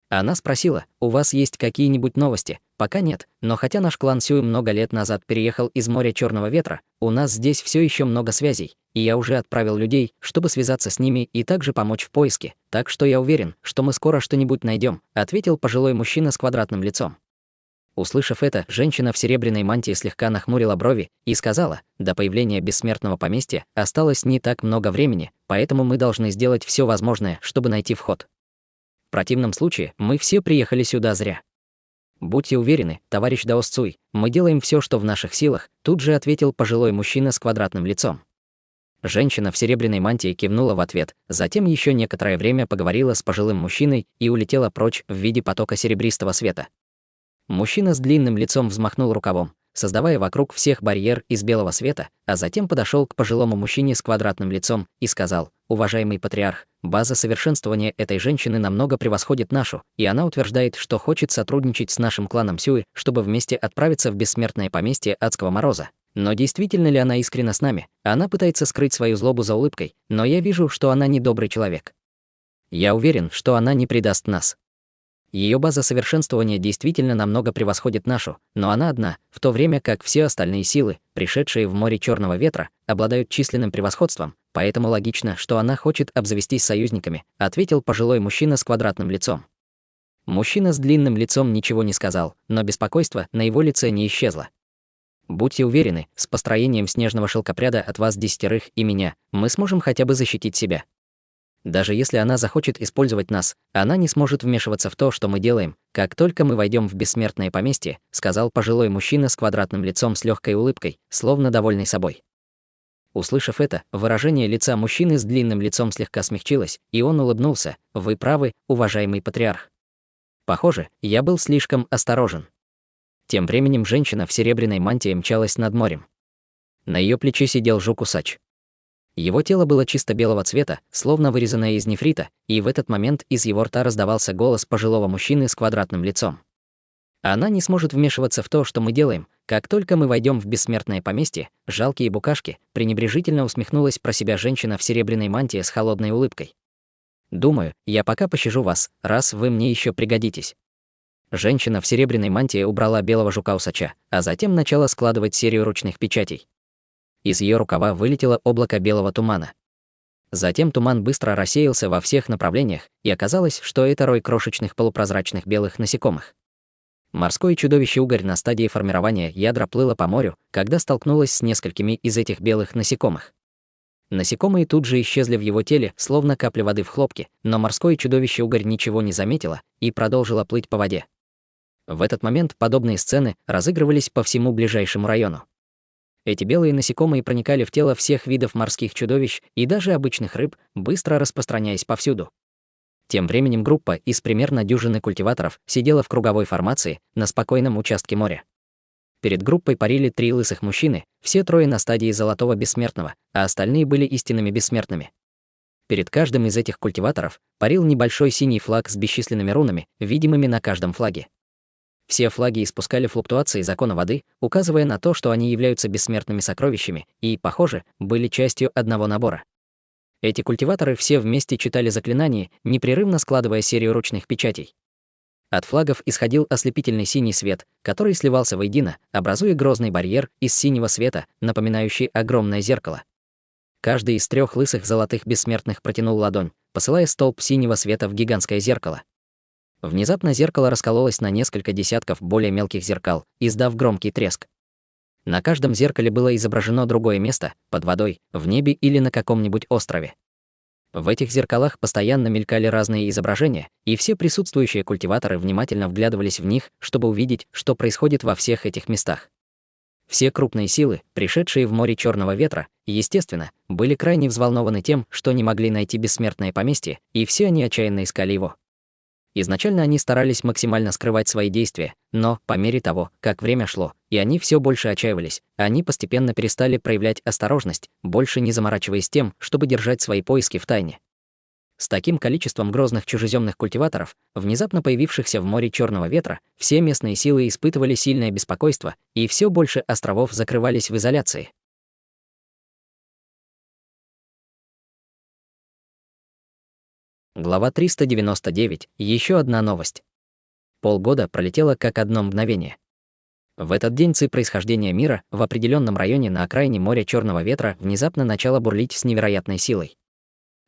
Она спросила: «У вас есть какие-нибудь новости?» «Пока нет, но хотя наш клан Сюй много лет назад переехал из моря Черного ветра, у нас здесь все еще много связей, и я уже отправил людей, чтобы связаться с ними и также помочь в поиске, так что я уверен, что мы скоро что-нибудь найдем», ответил пожилой мужчина с квадратным лицом. Услышав это, женщина в серебряной мантии слегка нахмурила брови и сказала: «До появления бессмертного поместья осталось не так много времени, поэтому мы должны сделать все возможное, чтобы найти вход. В противном случае мы все приехали сюда зря». «Будьте уверены, товарищ Даос Цуй, мы делаем все, что в наших силах», тут же ответил пожилой мужчина с квадратным лицом. Женщина в серебряной мантии кивнула в ответ, затем еще некоторое время поговорила с пожилым мужчиной и улетела прочь в виде потока серебристого света. Мужчина с длинным лицом взмахнул рукавом, создавая вокруг всех барьер из белого света, а затем подошел к пожилому мужчине с квадратным лицом и сказал: «Уважаемый патриарх, база совершенствования этой женщины намного превосходит нашу, и она утверждает, что хочет сотрудничать с нашим кланом Сюй, чтобы вместе отправиться в бессмертное поместье Адского Мороза. Но действительно ли она искренна с нами? Она пытается скрыть свою злобу за улыбкой, но я вижу, что она не добрый человек. Я уверен, что она не предаст нас. Ее база совершенствования действительно намного превосходит нашу, но она одна, в то время как все остальные силы, пришедшие в море Черного ветра, обладают численным превосходством, поэтому логично, что она хочет обзавестись союзниками», ответил пожилой мужчина с квадратным лицом. Мужчина с длинным лицом ничего не сказал, но беспокойство на его лице не исчезло. «Будьте уверены, с построением снежного шелкопряда от вас 10 и меня, мы сможем хотя бы защитить себя. Даже если она захочет использовать нас, она не сможет вмешиваться в то, что мы делаем, как только мы войдем в бессмертное поместье», сказал пожилой мужчина с квадратным лицом с легкой улыбкой, словно довольный собой. Услышав это, выражение лица мужчины с длинным лицом слегка смягчилось, и он улыбнулся: «Вы правы, уважаемый патриарх. Похоже, я был слишком осторожен». Тем временем женщина в серебряной мантии мчалась над морем. На ее плече сидел жук-усач. Его тело было чисто белого цвета, словно вырезанное из нефрита, и в этот момент из его рта раздавался голос пожилого мужчины с квадратным лицом. «Она не сможет вмешиваться в то, что мы делаем. Как только мы войдем в бессмертное поместье, жалкие букашки», пренебрежительно усмехнулась про себя женщина в серебряной мантии с холодной улыбкой. «Думаю, я пока пощажу вас, раз вы мне еще пригодитесь». Женщина в серебряной мантии убрала белого жука-усача, а затем начала складывать серию ручных печатей. Из ее рукава вылетело облако белого тумана. Затем туман быстро рассеялся во всех направлениях, и оказалось, что это рой крошечных полупрозрачных белых насекомых. Морское чудовище-угорь на стадии формирования ядра плыло по морю, когда столкнулось с несколькими из этих белых насекомых. Насекомые тут же исчезли в его теле, словно капли воды в хлопке, но морское чудовище-угорь ничего не заметило и продолжило плыть по воде. В этот момент подобные сцены разыгрывались по всему ближайшему району. Эти белые насекомые проникали в тело всех видов морских чудовищ и даже обычных рыб, быстро распространяясь повсюду. Тем временем группа из примерно дюжины культиваторов сидела в круговой формации на спокойном участке моря. Перед группой парили 3 лысых мужчины, все 3 на стадии золотого бессмертного, а остальные были истинными бессмертными. Перед каждым из этих культиваторов парил небольшой синий флаг с бесчисленными рунами, видимыми на каждом флаге. Все флаги испускали флуктуации закона воды, указывая на то, что они являются бессмертными сокровищами и, похоже, были частью одного набора. Эти культиваторы все вместе читали заклинания, непрерывно складывая серию ручных печатей. От флагов исходил ослепительный синий свет, который сливался воедино, образуя грозный барьер из синего света, напоминающий огромное зеркало. Каждый из 3 лысых золотых бессмертных протянул ладонь, посылая столб синего света в гигантское зеркало. Внезапно зеркало раскололось на несколько десятков более мелких зеркал, издав громкий треск. На каждом зеркале было изображено другое место, под водой, в небе или на каком-нибудь острове. В этих зеркалах постоянно мелькали разные изображения, и все присутствующие культиваторы внимательно вглядывались в них, чтобы увидеть, что происходит во всех этих местах. Все крупные силы, пришедшие в море Черного ветра, естественно, были крайне взволнованы тем, что не могли найти бессмертное поместье, и все они отчаянно искали его. Изначально они старались максимально скрывать свои действия, но, по мере того, как время шло, и они все больше отчаивались, они постепенно перестали проявлять осторожность, больше не заморачиваясь тем, чтобы держать свои поиски в тайне. С таким количеством грозных чужеземных культиваторов, внезапно появившихся в море Черного ветра, все местные силы испытывали сильное беспокойство, и все больше островов закрывались в изоляции. Глава 399. Еще одна новость. Полгода пролетело как одно мгновение. В этот день ци происхождения мира в определенном районе на окраине моря Черного ветра внезапно начало бурлить с невероятной силой.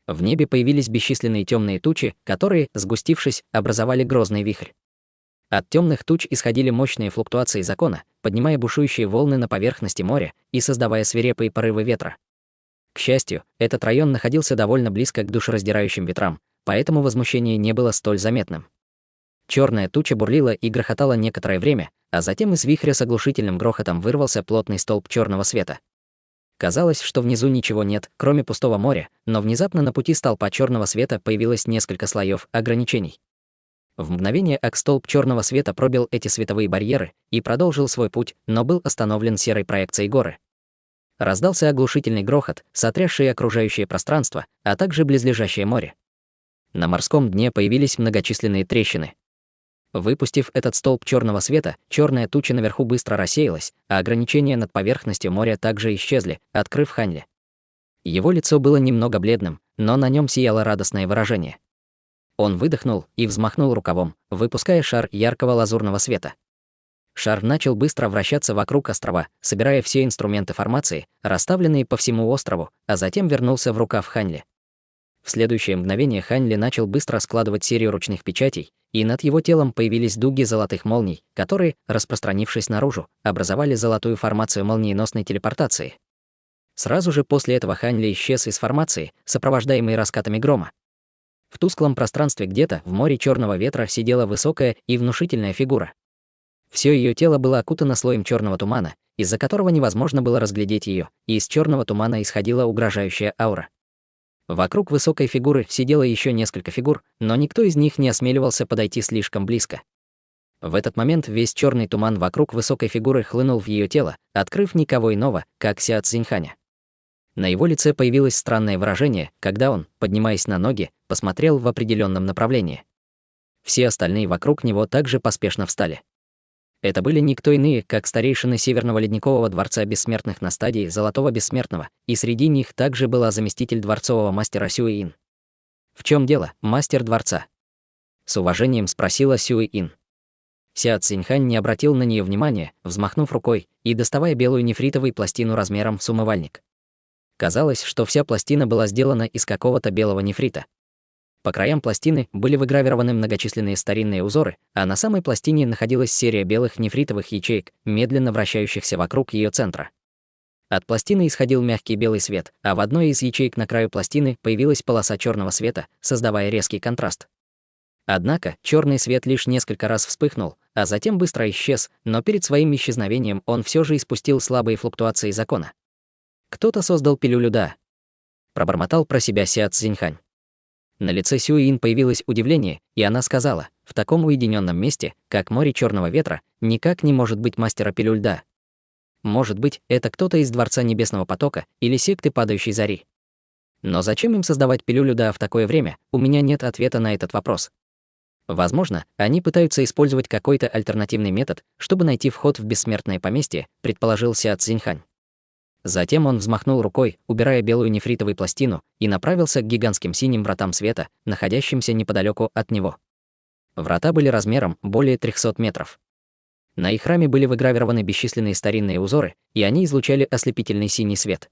В небе появились бесчисленные темные тучи, которые, сгустившись, образовали грозный вихрь. От темных туч исходили мощные флуктуации закона, поднимая бушующие волны на поверхности моря и создавая свирепые порывы ветра. К счастью, этот район находился довольно близко к душераздирающим ветрам, поэтому возмущение не было столь заметным. Черная туча бурлила и грохотала некоторое время, а затем из вихря с оглушительным грохотом вырвался плотный столб черного света. Казалось, что внизу ничего нет, кроме пустого моря, но внезапно на пути столпа черного света появилось несколько слоев ограничений. В мгновение столб черного света пробил эти световые барьеры и продолжил свой путь, но был остановлен серой проекцией горы. Раздался оглушительный грохот, сотрясший окружающее пространство, а также близлежащее море. На морском дне появились многочисленные трещины. Выпустив этот столб черного света, черная туча наверху быстро рассеялась, а ограничения над поверхностью моря также исчезли, открыв Ханьли. Его лицо было немного бледным, но на нем сияло радостное выражение. Он выдохнул и взмахнул рукавом, выпуская шар яркого лазурного света. Шар начал быстро вращаться вокруг острова, собирая все инструменты формации, расставленные по всему острову, а затем вернулся в рукав Ханьли. В следующее мгновение Ханьли начал быстро складывать серию ручных печатей, и над его телом появились дуги золотых молний, которые, распространившись наружу, образовали золотую формацию молниеносной телепортации. Сразу же после этого Ханьли исчез из формации, сопровождаемый раскатами грома. В тусклом пространстве где-то в море Черного ветра сидела высокая и внушительная фигура. Все ее тело было окутано слоем черного тумана, из-за которого невозможно было разглядеть ее, и из черного тумана исходила угрожающая аура. Вокруг высокой фигуры сидело еще несколько фигур, но никто из них не осмеливался подойти слишком близко. В этот момент весь черный туман вокруг высокой фигуры хлынул в ее тело, открыв никого иного, как Сяо Цзиньханя. На его лице появилось странное выражение, когда он, поднимаясь на ноги, посмотрел в определенном направлении. Все остальные вокруг него также поспешно встали. Это были никто иные, как старейшины Северного ледникового дворца бессмертных на стадии Золотого Бессмертного, и среди них также была заместитель дворцового мастера Сюэ-Ин. «В чем дело, мастер дворца?» С уважением спросила Сюэ-Ин. Сяо Цзиньхань не обратил на нее внимания, взмахнув рукой и доставая белую нефритовую пластину размером с умывальник. Казалось, что вся пластина была сделана из какого-то белого нефрита. По краям пластины были выгравированы многочисленные старинные узоры, а на самой пластине находилась серия белых нефритовых ячеек, медленно вращающихся вокруг ее центра. От пластины исходил мягкий белый свет, а в одной из ячеек на краю пластины появилась полоса черного света, создавая резкий контраст. Однако черный свет лишь несколько раз вспыхнул, а затем быстро исчез, но перед своим исчезновением он все же испустил слабые флуктуации закона. «Кто-то создал пилюлю, да», — пробормотал про себя Сяо Цзиньхань. На лице Сюин появилось удивление, и она сказала: «В таком уединенном месте, как море черного ветра, никак не может быть мастера пилюль, да. Может быть, это кто-то из Дворца Небесного Потока или секты Падающей Зари. Но зачем им создавать пилюлю, да, в такое время? У меня нет ответа на этот вопрос. Возможно, они пытаются использовать какой-то альтернативный метод, чтобы найти вход в бессмертное поместье», — предположил Сяо Цзиньхань. Затем он взмахнул рукой, убирая белую нефритовую пластину, и направился к гигантским синим вратам света, находящимся неподалеку от него. Врата были размером более 300 метров. На их раме были выгравированы бесчисленные старинные узоры, и они излучали ослепительный синий свет.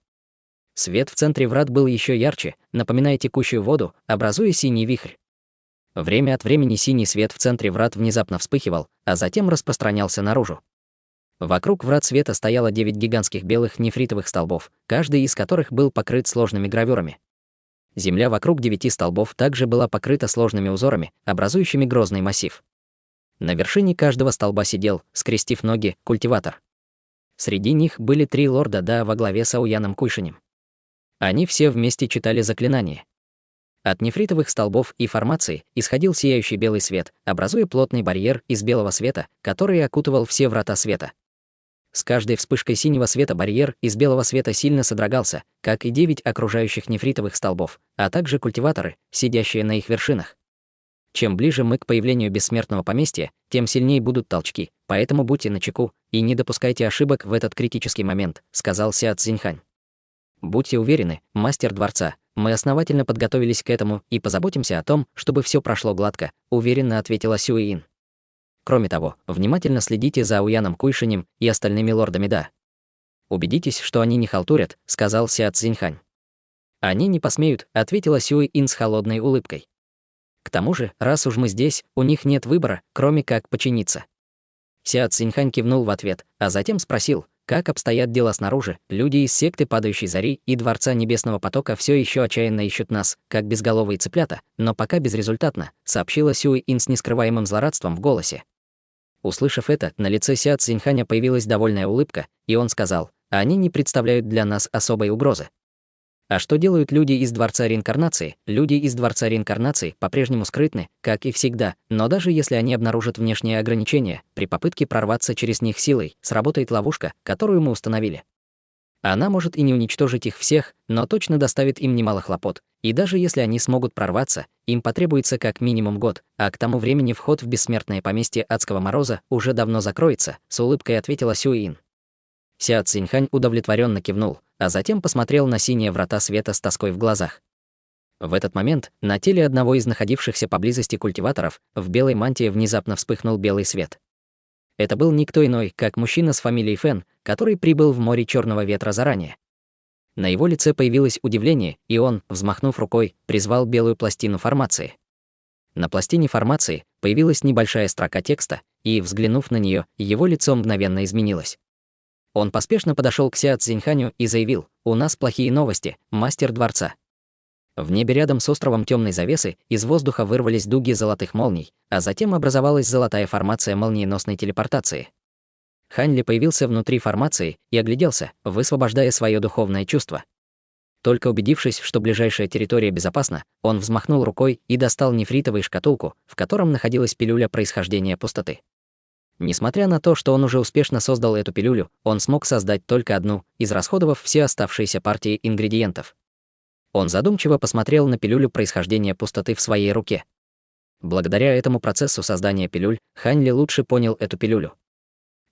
Свет в центре врат был еще ярче, напоминая текущую воду, образуя синий вихрь. Время от времени синий свет в центре врат внезапно вспыхивал, а затем распространялся наружу. Вокруг врат света стояло 9 гигантских белых нефритовых столбов, каждый из которых был покрыт сложными гравюрами. Земля вокруг 9 столбов также была покрыта сложными узорами, образующими грозный массив. На вершине каждого столба сидел, скрестив ноги, культиватор. Среди них были 3 лорда Да во главе с Ауяном Куйшинем. Они все вместе читали заклинание. От нефритовых столбов и формаций исходил сияющий белый свет, образуя плотный барьер из белого света, который окутывал все врата света. С каждой вспышкой синего света барьер из белого света сильно содрогался, как и 9 окружающих нефритовых столбов, а также культиваторы, сидящие на их вершинах. Чем ближе мы к появлению бессмертного поместья, тем сильнее будут толчки, поэтому будьте начеку и не допускайте ошибок в этот критический момент, сказал Сяо Цзиньхань. Будьте уверены, мастер дворца, мы основательно подготовились к этому и позаботимся о том, чтобы все прошло гладко, уверенно ответила Сюин. Кроме того, внимательно следите за Ауяном Куйшинем и остальными лордами Да. Убедитесь, что они не халтурят, сказал Сяо Цзиньхань. Они не посмеют, ответила Сюин с холодной улыбкой. К тому же, раз уж мы здесь, у них нет выбора, кроме как подчиниться. Сяо Цзиньхань кивнул в ответ, а затем спросил: как обстоят дела снаружи? Люди из секты Падающей Зари и Дворца Небесного Потока все еще отчаянно ищут нас, как безголовые цыплята, но пока безрезультатно, сообщила Сюин с нескрываемым злорадством в голосе. Услышав это, на лице Сяо Цзиньханя появилась довольная улыбка, и он сказал: они не представляют для нас особой угрозы. А что делают люди из Дворца Реинкарнации? Люди из Дворца Реинкарнации по-прежнему скрытны, как и всегда, но даже если они обнаружат внешние ограничения, при попытке прорваться через них силой, сработает ловушка, которую мы установили. Она может и не уничтожить их всех, но точно доставит им немало хлопот, и даже если они смогут прорваться, им потребуется как минимум год, а к тому времени вход в бессмертное поместье Адского Мороза уже давно закроется, с улыбкой ответила Сюин. Сяо Цзиньхань удовлетворенно кивнул, а затем посмотрел на синие врата света с тоской в глазах. В этот момент на теле одного из находившихся поблизости культиваторов в белой мантии внезапно вспыхнул белый свет. Это был никто иной, как мужчина с фамилией Фэн, который прибыл в море черного ветра заранее. На его лице появилось удивление, и он, взмахнув рукой, призвал белую пластину формации. На пластине формации появилась небольшая строка текста, и, взглянув на нее, его лицо мгновенно изменилось. Он поспешно подошел к Сяо Цзиньханю и заявил: «У нас плохие новости, мастер дворца». В небе рядом с островом темной завесы из воздуха вырвались дуги золотых молний, а затем образовалась золотая формация молниеносной телепортации. Хань Ли появился внутри формации и огляделся, высвобождая свое духовное чувство. Только убедившись, что ближайшая территория безопасна, он взмахнул рукой и достал нефритовую шкатулку, в котором находилась пилюля происхождения пустоты. Несмотря на то, что он уже успешно создал эту пилюлю, он смог создать только одну, израсходовав все оставшиеся партии ингредиентов. Он задумчиво посмотрел на пилюлю происхождения пустоты в своей руке. Благодаря этому процессу создания пилюль, Хань Ли лучше понял эту пилюлю.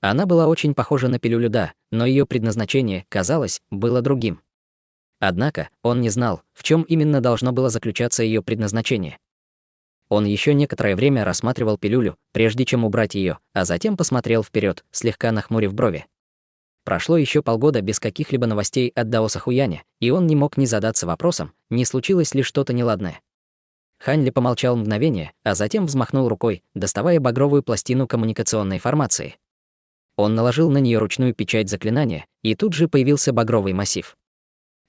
Она была очень похожа на пилюлю Да, но ее предназначение, казалось, было другим. Однако, он не знал, в чем именно должно было заключаться ее предназначение. Он еще некоторое время рассматривал пилюлю, прежде чем убрать ее, а затем посмотрел вперед, слегка нахмурив брови. Прошло еще полгода без каких-либо новостей от Даоса Хуяня, и он не мог не задаться вопросом, не случилось ли что-то неладное. Хань Ли помолчал мгновение, а затем взмахнул рукой, доставая багровую пластину коммуникационной формации. Он наложил на нее ручную печать заклинания, и тут же появился багровый массив.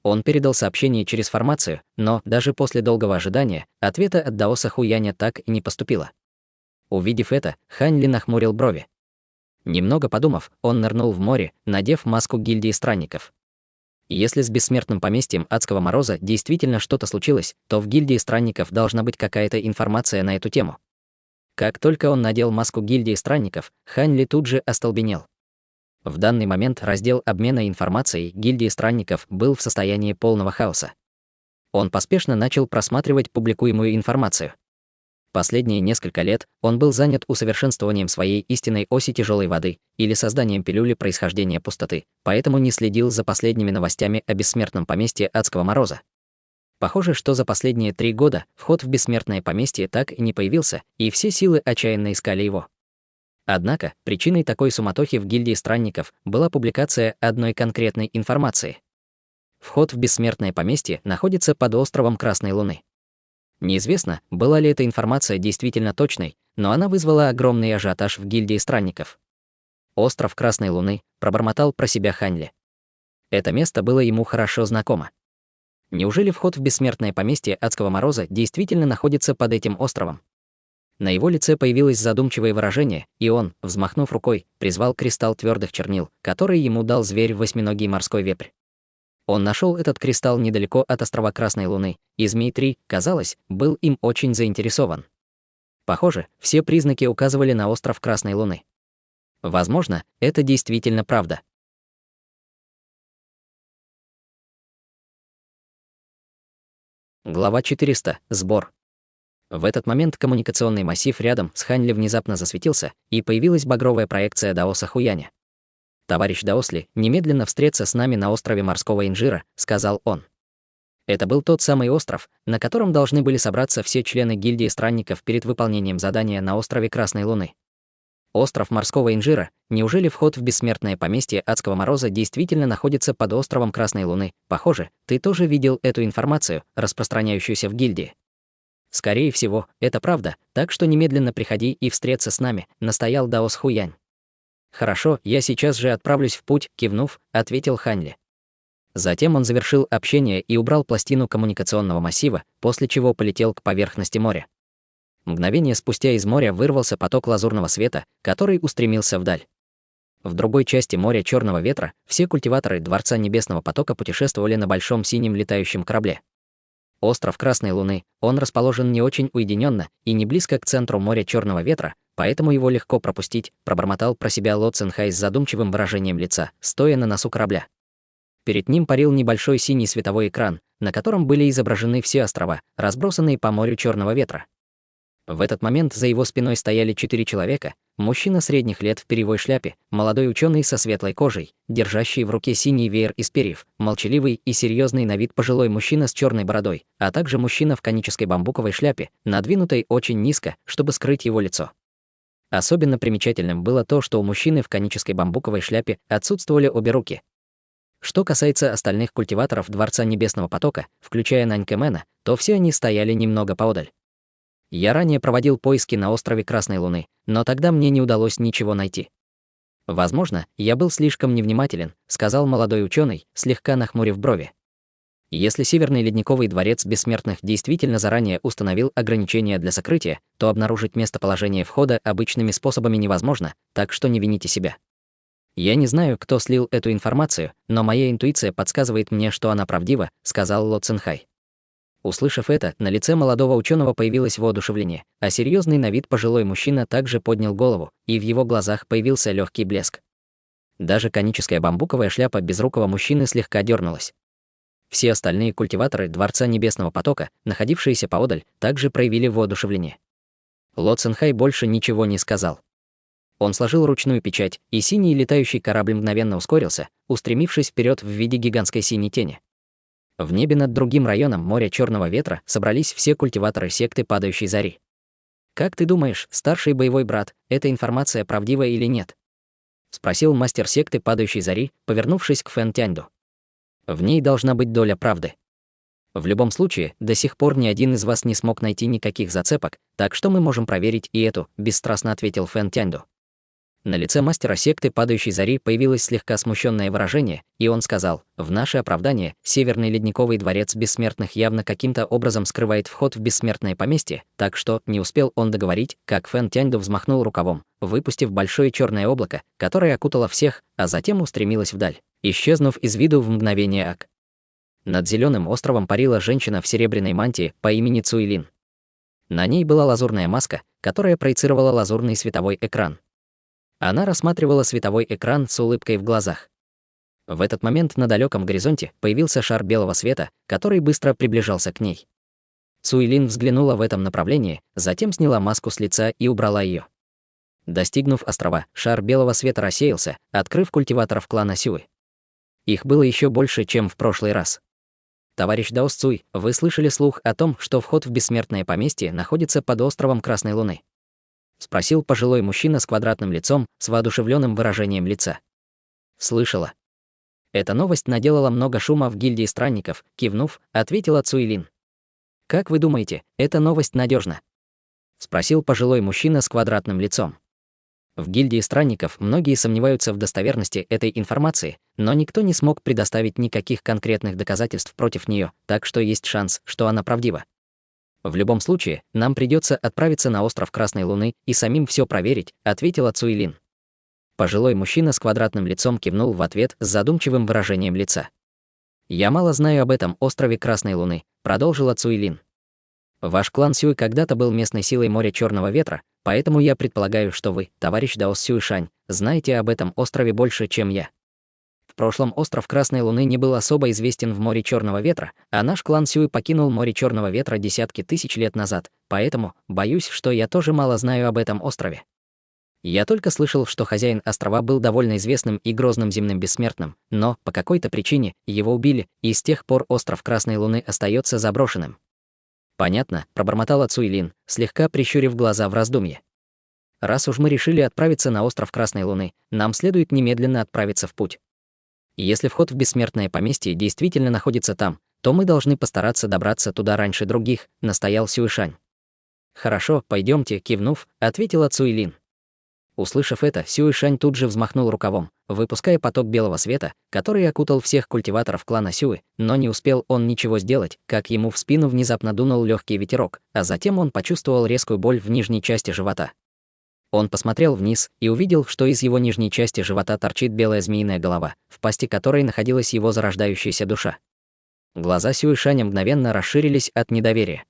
Он передал сообщение через формацию, но, даже после долгого ожидания, ответа от Даоса Хуяня так и не поступило. Увидев это, Хань Ли нахмурил брови. Немного подумав, он нырнул в море, надев маску гильдии странников. Если с бессмертным поместьем Адского Мороза действительно что-то случилось, то в гильдии странников должна быть какая-то информация на эту тему. Как только он надел маску гильдии странников, Хань Ли тут же остолбенел. В данный момент раздел обмена информацией гильдии странников был в состоянии полного хаоса. Он поспешно начал просматривать публикуемую информацию. Последние несколько лет он был занят усовершенствованием своей истинной оси тяжелой воды или созданием пилюли происхождения пустоты, поэтому не следил за последними новостями о бессмертном поместье Адского Мороза. Похоже, что за последние 3 года вход в бессмертное поместье так и не появился, и все силы отчаянно искали его. Однако причиной такой суматохи в гильдии странников была публикация одной конкретной информации. Вход в бессмертное поместье находится под островом Красной Луны. Неизвестно, была ли эта информация действительно точной, но она вызвала огромный ажиотаж в гильдии странников. Остров Красной Луны, пробормотал про себя Хань Ли. Это место было ему хорошо знакомо. Неужели вход в бессмертное поместье Адского Мороза действительно находится под этим островом? На его лице появилось задумчивое выражение, и он, взмахнув рукой, призвал кристалл твердых чернил, который ему дал зверь-восьминогий морской вепрь. Он нашел этот кристалл недалеко от острова Красной Луны, и Змей-3, казалось, был им очень заинтересован. Похоже, все признаки указывали на остров Красной Луны. Возможно, это действительно правда. Глава 400. Сбор. В этот момент коммуникационный массив рядом с Хань Ли внезапно засветился, и появилась багровая проекция Даоса Хуяня. «Товарищ Даосли, немедленно встреться с нами на острове Морского Инжира», — сказал он. Это был тот самый остров, на котором должны были собраться все члены гильдии странников перед выполнением задания на острове Красной Луны. Остров Морского Инжира, неужели вход в бессмертное поместье Адского Мороза действительно находится под островом Красной Луны? Похоже, ты тоже видел эту информацию, распространяющуюся в гильдии. Скорее всего, это правда, так что немедленно приходи и встреться с нами, настоял Даос Хуянь. «Хорошо, я сейчас же отправлюсь в путь», — кивнув, ответил Хань Ли. Затем он завершил общение и убрал пластину коммуникационного массива, после чего полетел к поверхности моря. Мгновение спустя из моря вырвался поток лазурного света, который устремился вдаль. В другой части моря Черного ветра все культиваторы Дворца Небесного потока путешествовали на большом синем летающем корабле. Остров Красной Луны, он расположен не очень уединенно и не близко к центру моря Черного ветра, поэтому его легко пропустить, пробормотал про себя Ло Цинхай с задумчивым выражением лица, стоя на носу корабля. Перед ним парил небольшой синий световой экран, на котором были изображены все острова, разбросанные по морю Черного ветра. В этот момент за его спиной стояли 4 человека: мужчина средних лет в перьевой шляпе, молодой ученый со светлой кожей, держащий в руке синий веер из перьев, молчаливый и серьезный на вид пожилой мужчина с черной бородой, а также мужчина в конической бамбуковой шляпе, надвинутой очень низко, чтобы скрыть его лицо. Особенно примечательным было то, что у мужчины в конической бамбуковой шляпе отсутствовали обе руки. Что касается остальных культиваторов Дворца Небесного потока, включая Нанькэмена, то все они стояли немного поодаль. Я ранее проводил поиски на острове Красной Луны, но тогда мне не удалось ничего найти. Возможно, я был слишком невнимателен, сказал молодой ученый, слегка нахмурив брови. Если Северный ледниковый дворец бессмертных действительно заранее установил ограничения для сокрытия, то обнаружить местоположение входа обычными способами невозможно, так что не вините себя. Я не знаю, кто слил эту информацию, но моя интуиция подсказывает мне, что она правдива, сказал Ло Цинхай. Услышав это, на лице молодого ученого появилось воодушевление, а серьезный на вид пожилой мужчина также поднял голову, и в его глазах появился легкий блеск. Даже коническая бамбуковая шляпа безрукого мужчины слегка дернулась. Все остальные культиваторы Дворца Небесного потока, находившиеся поодаль, также проявили воодушевление. Ло Цинхай больше ничего не сказал. Он сложил ручную печать, и синий летающий корабль мгновенно ускорился, устремившись вперед в виде гигантской синей тени. В небе над другим районом моря Черного ветра собрались все культиваторы секты Падающей Зари. «Как ты думаешь, старший боевой брат, эта информация правдива или нет?» — спросил мастер секты Падающей Зари, повернувшись к Фэн Тяньду. «В ней должна быть доля правды. В любом случае, до сих пор ни один из вас не смог найти никаких зацепок, так что мы можем проверить и эту», — бесстрастно ответил Фэн Тяньду. На лице мастера секты падающей зари появилось слегка смущенное выражение, и он сказал: «В наше оправдание, Северный Ледниковый дворец бессмертных явно каким-то образом скрывает вход в бессмертное поместье, так что не успел он договорить, как Фэн Тяньду взмахнул рукавом, выпустив большое черное облако, которое окутало всех, а затем устремилось вдаль, исчезнув из виду в мгновение ока. Над зеленым островом парила женщина в серебряной мантии по имени Цуйлин. На ней была лазурная маска, которая проецировала лазурный световой экран. Она рассматривала световой экран с улыбкой в глазах. В этот момент на далеком горизонте появился шар белого света, который быстро приближался к ней. Цуйлин взглянула в этом направлении, затем сняла маску с лица и убрала ее. Достигнув острова, шар белого света рассеялся, открыв культиваторов клана Сюй. Их было еще больше, чем в прошлый раз. «Товарищ Даос Цуй, вы слышали слух о том, что вход в бессмертное поместье находится под островом Красной Луны?» — спросил пожилой мужчина с квадратным лицом, с воодушевленным выражением лица. «Слышала». Эта новость наделала много шума в гильдии странников, кивнув, ответила Цуйлин. «Как вы думаете, эта новость надежна? Спросил пожилой мужчина с квадратным лицом. В гильдии странников многие сомневаются в достоверности этой информации, но никто не смог предоставить никаких конкретных доказательств против нее, так что есть шанс, что она правдива. В любом случае, нам придется отправиться на остров Красной Луны и самим все проверить, ответила Цуйлин. Пожилой мужчина с квадратным лицом кивнул в ответ с задумчивым выражением лица. «Я мало знаю об этом острове Красной Луны», продолжила Цуйлин. «Ваш клан Сюй когда-то был местной силой моря Черного ветра, поэтому я предполагаю, что вы, товарищ Даос Сюйшань, знаете об этом острове больше, чем я. В прошлом остров Красной Луны не был особо известен в море Черного ветра, а наш клан Сюй покинул море Черного ветра десятки тысяч лет назад, поэтому, боюсь, что я тоже мало знаю об этом острове. Я только слышал, что хозяин острова был довольно известным и грозным земным бессмертным, но, по какой-то причине, его убили, и с тех пор остров Красной Луны остается заброшенным». «Понятно», — пробормотала Цуйлин, слегка прищурив глаза в раздумье. «Раз уж мы решили отправиться на остров Красной Луны, нам следует немедленно отправиться в путь. Если вход в бессмертное поместье действительно находится там, то мы должны постараться добраться туда раньше других», — настоял Сюйшань. «Хорошо, пойдемте», — кивнув, ответила Цуйлин. Услышав это, Сюйшань тут же взмахнул рукавом, выпуская поток белого света, который окутал всех культиваторов клана Сюй, но не успел он ничего сделать, как ему в спину внезапно дунул легкий ветерок, а затем он почувствовал резкую боль в нижней части живота. Он посмотрел вниз и увидел, что из его нижней части живота торчит белая змеиная голова, в пасти которой находилась его зарождающаяся душа. Глаза Сюйшаня мгновенно расширились от недоверия.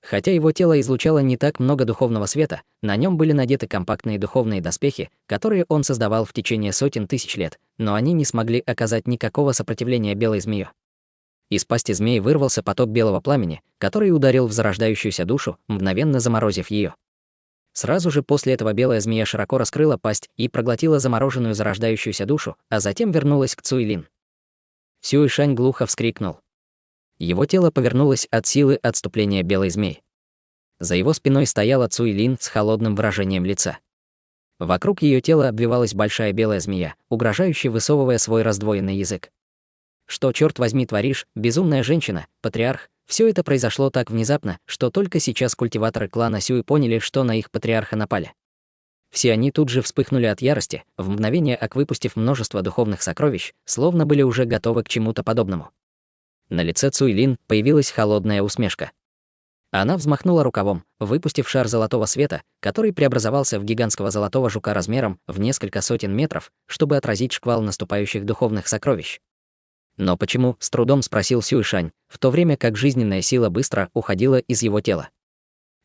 Хотя его тело излучало не так много духовного света, на нем были надеты компактные духовные доспехи, которые он создавал в течение сотен тысяч лет, но они не смогли оказать никакого сопротивления белой змее. Из пасти змеи вырвался поток белого пламени, который ударил в зарождающуюся душу, мгновенно заморозив ее. Сразу же после этого белая змея широко раскрыла пасть и проглотила замороженную зарождающуюся душу, а затем вернулась к Цуйлин. Сюйшань глухо вскрикнул. Его тело повернулось от силы отступления белой змеи. За его спиной стояла Цуйлин с холодным выражением лица. Вокруг ее тела обвивалась большая белая змея, угрожающе высовывая свой раздвоенный язык. «Что, черт возьми, творишь, безумная женщина, патриарх?» Все это произошло так внезапно, что только сейчас культиваторы клана Сюй поняли, что на их патриарха напали. Все они тут же вспыхнули от ярости, в мгновение ока выпустив множество духовных сокровищ, словно были уже готовы к чему-то подобному. На лице Цуйлин появилась холодная усмешка. Она взмахнула рукавом, выпустив шар золотого света, который преобразовался в гигантского золотого жука размером в несколько сотен метров, чтобы отразить шквал наступающих духовных сокровищ. «Но почему?» — с трудом спросил Сюйшань, в то время как жизненная сила быстро уходила из его тела.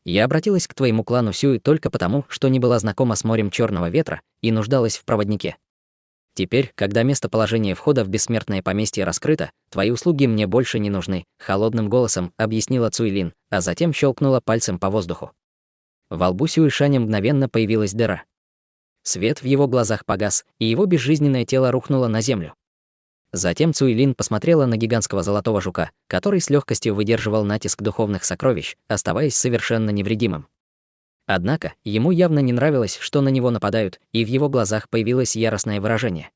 «Я обратилась к твоему клану Сюй только потому, что не была знакома с морем Черного ветра и нуждалась в проводнике. Теперь, когда местоположение входа в бессмертное поместье раскрыто, твои услуги мне больше не нужны», — холодным голосом объяснила Цуйлин, а затем щелкнула пальцем по воздуху. Во лбу Сюйшаня мгновенно появилась дыра. Свет в его глазах погас, и его безжизненное тело рухнуло на землю. Затем Цуйлин посмотрела на гигантского золотого жука, который с легкостью выдерживал натиск духовных сокровищ, оставаясь совершенно невредимым. Однако, ему явно не нравилось, что на него нападают, и в его глазах появилось яростное выражение.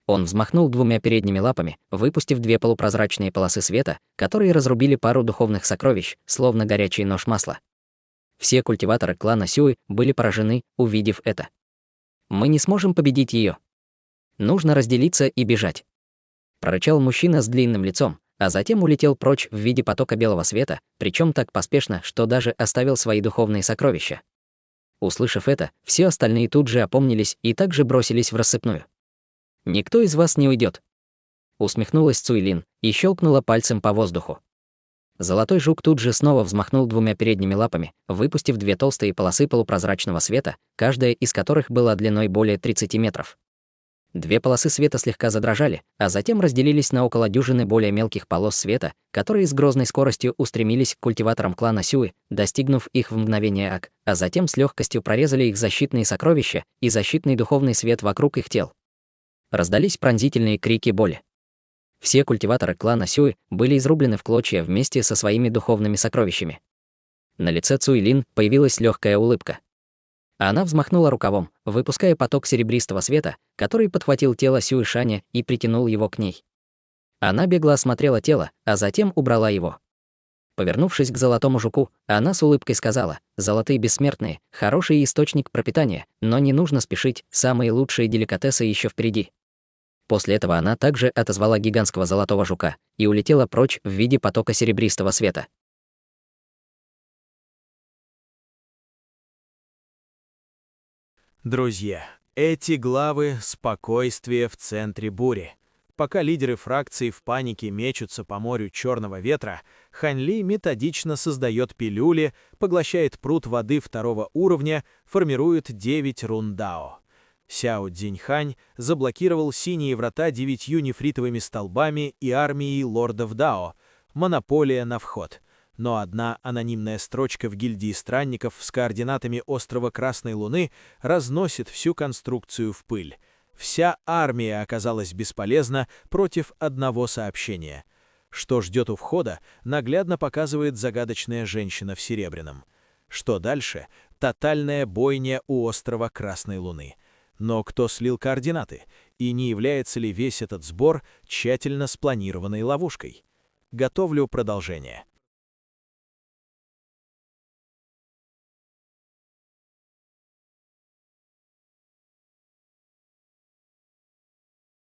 Он взмахнул двумя передними лапами, выпустив две полупрозрачные полосы света, которые разрубили пару духовных сокровищ, словно горячий нож масла. Все культиваторы клана Сюй были поражены, увидев это. Мы не сможем победить ее. Нужно разделиться и бежать. Прорычал мужчина с длинным лицом, а затем улетел прочь в виде потока белого света, причем так поспешно, что даже оставил свои духовные сокровища. Услышав это, все остальные тут же опомнились и также бросились в рассыпную. «Никто из вас не уйдет», — усмехнулась Цуйлин и щелкнула пальцем по воздуху. Золотой жук тут же снова взмахнул двумя передними лапами, выпустив две толстые полосы полупрозрачного света, каждая из которых была длиной более 30 метров. Две полосы света слегка задрожали, а затем разделились на около дюжины более мелких полос света, которые с грозной скоростью устремились к культиваторам клана Сюэ, достигнув их в мгновение ока, а затем с легкостью прорезали их защитные сокровища и защитный духовный свет вокруг их тел. Раздались пронзительные крики боли. Все культиваторы клана Сюэ были изрублены в клочья вместе со своими духовными сокровищами. На лице Цуйлин появилась легкая улыбка. Она взмахнула рукавом, выпуская поток серебристого света, который подхватил тело Сюэ Шаня и притянул его к ней. Она бегло осмотрела тело, а затем убрала его. Повернувшись к золотому жуку, она с улыбкой сказала: «Золотые бессмертные, хороший источник пропитания, но не нужно спешить, самые лучшие деликатесы еще впереди». После этого она также отозвала гигантского золотого жука и улетела прочь в виде потока серебристого света.
Друзья, эти главы — спокойствие в центре бури. Пока лидеры фракций в панике мечутся по морю черного ветра, Хань Ли методично создает пилюли, поглощает пруд воды второго уровня, формирует 9 рун Дао. Сяо Цзиньхань заблокировал синие врата 9 нефритовыми столбами и армией лордов Дао. Монополия на вход. Но одна анонимная строчка в гильдии странников с координатами острова Красной Луны разносит всю конструкцию в пыль. Вся армия оказалась бесполезна против одного сообщения. Что ждет у входа, наглядно показывает загадочная женщина в серебряном. Что дальше? Тотальная бойня у острова Красной Луны. Но кто слил координаты? И не является ли весь этот сбор тщательно спланированной ловушкой? Готовлю продолжение.